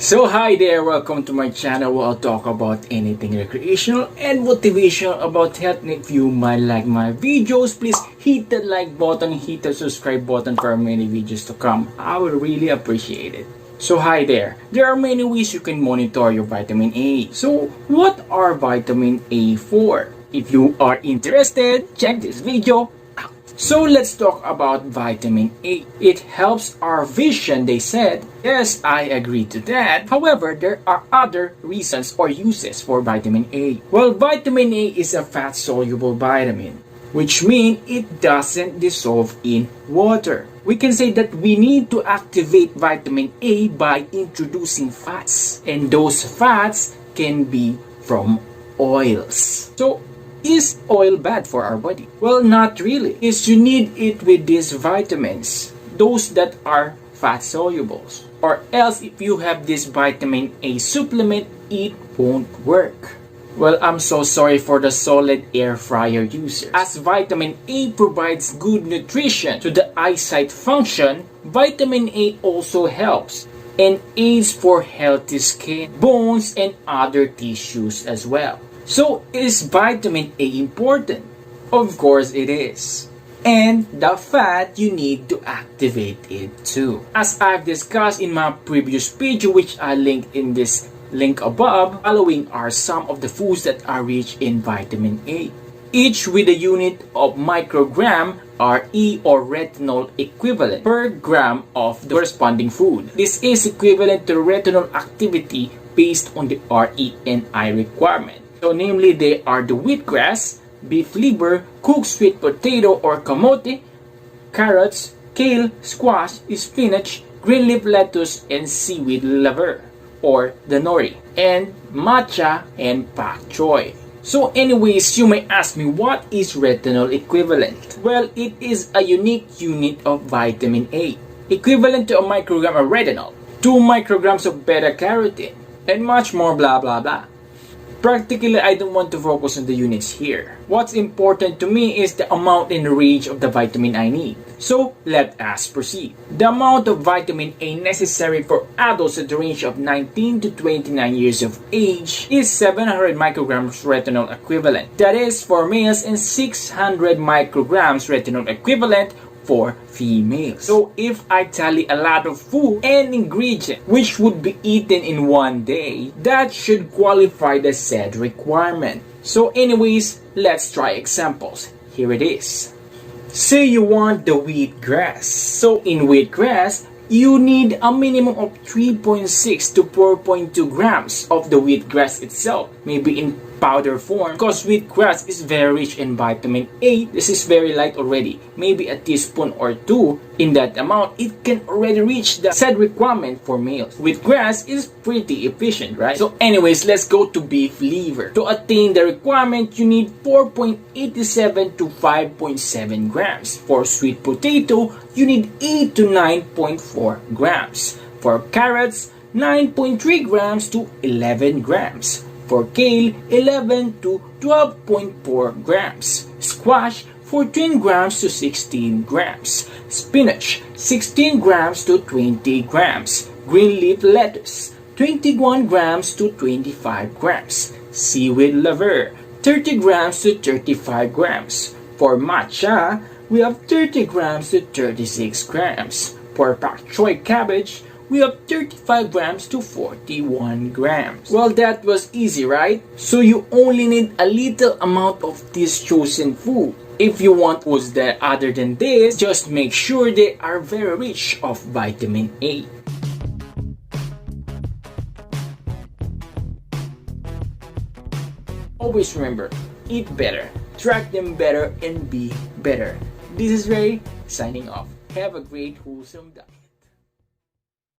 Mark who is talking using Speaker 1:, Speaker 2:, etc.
Speaker 1: So hi there, welcome to my channel where I'll talk about anything recreational and motivational about health. And if you might like my videos, please hit the like button, hit the subscribe button for many videos to come. I would really appreciate it. So hi there are many ways you can monitor your vitamin A. So what are vitamin A for? If you are interested, check this video. So let's talk about vitamin A. It helps our vision, they said. Yes, I agree to that. However, there are other reasons or uses for vitamin A. Well, vitamin A is a fat-soluble vitamin, which means it doesn't dissolve in water. We can say that we need to activate vitamin A by introducing fats. And those fats can be from oils. So, is oil bad for our body? Well, not really. Is you need it with these vitamins, those that are fat solubles. Or else if you have this vitamin A supplement, it won't work. Well, I'm so sorry for the solid air fryer users. As vitamin A provides good nutrition to the eyesight function, vitamin A also helps and aids for healthy skin, bones, and other tissues as well. So, is vitamin A important? Of course it is. And the fat, you need to activate it too. As I've discussed in my previous video, which I linked in this link above, following are some of the foods that are rich in vitamin A. Each with a unit of microgram RE or retinol equivalent per gram of the corresponding food. This is equivalent to retinol activity based on the RE and I requirement. So namely, they are the wheatgrass, beef liver, cooked sweet potato or kamote, carrots, kale, squash, spinach, green leaf lettuce, and seaweed liver or the nori, and matcha and pak choi. So anyways, you may ask me, what is retinol equivalent? Well, it is a unique unit of vitamin A, equivalent to a microgram of retinol, 2 micrograms of beta-carotene, and much more blah blah blah. Practically, I don't want to focus on the units here. What's important to me is the amount and range of the vitamin I need. So, let us proceed. The amount of vitamin A necessary for adults at the range of 19 to 29 years of age is 700 micrograms retinol equivalent. That is for males and 600 micrograms retinol equivalent for females. So if I tally a lot of food and ingredient which would be eaten in one day, that should qualify the said requirement. So anyways, let's try examples. Here it is. Say you want the wheatgrass. So in wheatgrass, you need a minimum of 3.6 to 4.2 grams of the wheatgrass itself, maybe in powder form, because wheatgrass is very rich in vitamin A. This is very light already, maybe a teaspoon or 2 in that amount. It can already reach the said requirement for males. Wheatgrass is pretty efficient, right? So anyways, let's go to beef liver. To attain the requirement, you need 4.87 to 5.7 grams. For sweet potato, you need 8 to 9.4 grams. For carrots, 9.3 grams to 11 grams. For kale, 11 to 12.4 grams. Squash, 14 grams to 16 grams. Spinach, 16 grams to 20 grams. Green leaf lettuce, 21 grams to 25 grams. Seaweed liver, 30 grams to 35 grams. For matcha, we have 30 grams to 36 grams. For pak choi cabbage, we have 35 grams to 41 grams. Well, that was easy, right? So you only need a little amount of this chosen food. If you want foods that other than this, just make sure they are very rich of vitamin A. Always remember, eat better, track them better, and be better. This is Ray, signing off. Have a great, wholesome day.